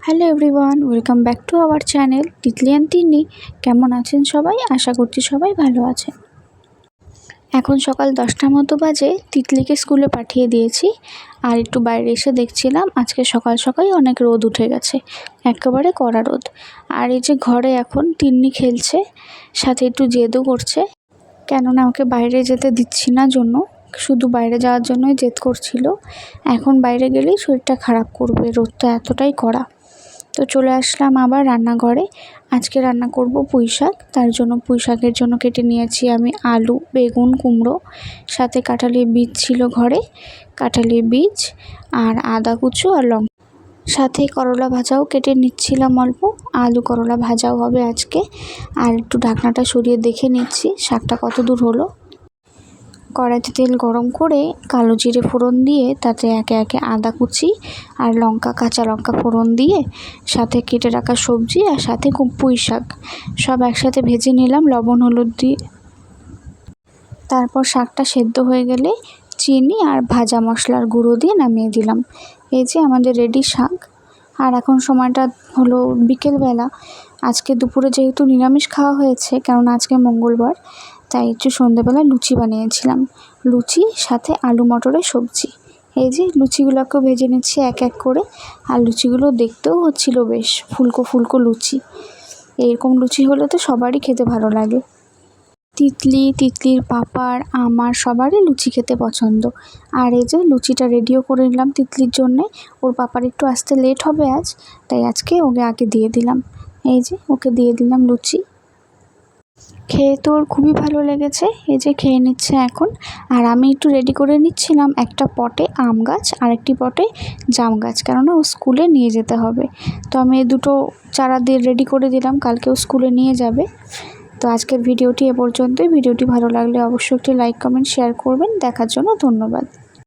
Hello everyone, welcome back to our channel Titli and Tinni. কেমন আছেন সবাই? আশা করছি সবাই ভালো আছেন। এখন সকাল 10টার মতো বাজে। তিতলিকে স্কুলে পাঠিয়ে দিয়েছি, আর একটু বাইরে এসে দেখছিলাম আজকে সকাল সকালই অনেক রোদ উঠে গেছে, একেবারে কড়া রোদ। আর এই যে ঘরে এখন তিন্নি খেলছে, সাথে একটু জেদও করছে, কেননা ওকে বাইরে যেতে দিচ্ছি না জন্য, শুধু বাইরে যাওয়ার জন্যই জেদ করছিল। এখন বাইরে গেলেই শরীরটা খারাপ করবে, রোদটা এতটাই কড়া। তো চলে আসলাম আবার রান্নাঘরে। আজকে রান্না করব পুঁই শাক। তার জন্য পুঁই শাকের জন্য কেটে নিয়েছি আমি আলু, বেগুন, কুমড়ো, সাথে কাঁঠালের বীজ ছিল ঘরে, কাঁঠালের বীজ আর আদা কুচো আর লঙ্কা, সাথে করলা ভাজাও কেটে নিচ্ছিলাম অল্প। আলু করলা ভাজাও হবে আজকে। আর একটু ঢাকনাটা সরিয়ে দেখে নিচ্ছি শাকটা কত দূর হলো। কড়াইতে তেল গরম করে কালো জিরে ফোড়ন দিয়ে তাতে একে একে আদা কুচি আর লঙ্কা, কাঁচা লঙ্কা ফোড়ন দিয়ে সাথে কেটে রাখা সবজি আর সাথে পুঁই শাক সব একসাথে ভেজে নিলাম লবণ হলুদ দিয়ে। তারপর শাকটা সেদ্ধ হয়ে গেলে চিনি আর ভাজা মশলার গুঁড়ো দিয়ে নামিয়ে দিলাম। এই যে আমাদের রেডি শাক। আর এখন সময়টা হলো বিকেলবেলা। আজকে দুপুরে যেহেতু নিরামিষ খাওয়া হয়েছে, কেননা আজকে মঙ্গলবার, তাই একটু সন্ধ্যেবেলা লুচি বানিয়েছিলাম। লুচি সাথে আলু মটরের সবজি। এই যে লুচিগুলোকেও ভেজে নিচ্ছি এক এক করে। আর লুচিগুলো দেখতেও হচ্ছিল বেশ ফুলকো ফুলকো লুচি। এরকম লুচি হলে তো সবারই খেতে ভালো লাগে। তিতলির পাপার, আমার সবারই লুচি খেতে পছন্দ। আর এই যে লুচিটা রেডিও করে নিলাম তিতলির জন্যে। ওর পাপার একটু আসতে লেট হবে আজ, তাই আজকে ওকে আগে দিয়ে দিলাম। এই যে ওকে দিয়ে দিলাম লুচি। খেয়ে তো ওর খুবই ভালো লেগেছে। এই যে খেয়ে নিচ্ছে এখন। আর আমি একটু রেডি করে নিচ্ছিলাম একটা পটে আম গাছ আর একটি পটে জাম গাছ, কেননা ও স্কুলে নিয়ে যেতে হবে। তো আমি এই দুটো চারা দিয়ে রেডি করে দিলাম, কালকে ও স্কুলে নিয়ে যাবে। তো আজকের ভিডিওটি এ পর্যন্তই। ভিডিওটি ভালো লাগলে অবশ্যই একটি লাইক, কমেন্ট, শেয়ার করবেন। দেখার জন্য ধন্যবাদ।